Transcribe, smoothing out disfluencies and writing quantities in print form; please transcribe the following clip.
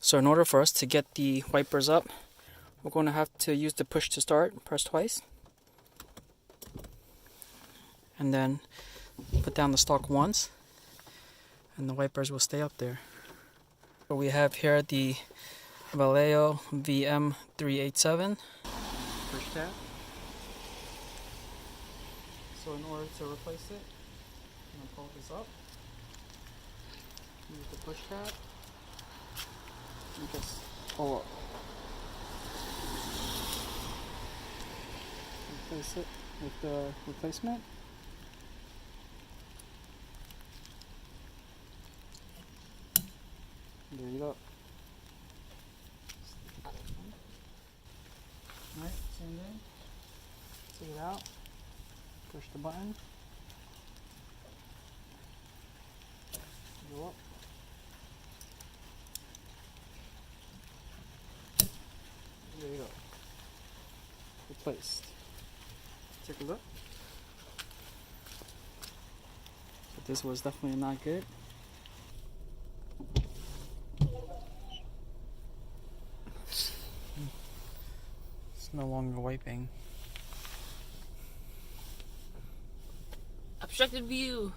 So in order for us to get the wipers up, we're going to have to use the push to start, press twice. And then put down the stalk once, and the wipers will stay up there. So we have here the Vallejo VM387 push tab. So in order to replace it, I'm going to pull this up, use the push tab, and just pull up. Replace it with the replacement. There you go. Alright, same thing. Take it out. Push the button. Go up. There you go. Replaced. Take a look. So this was definitely not good. It's no longer wiping. Obstructed view.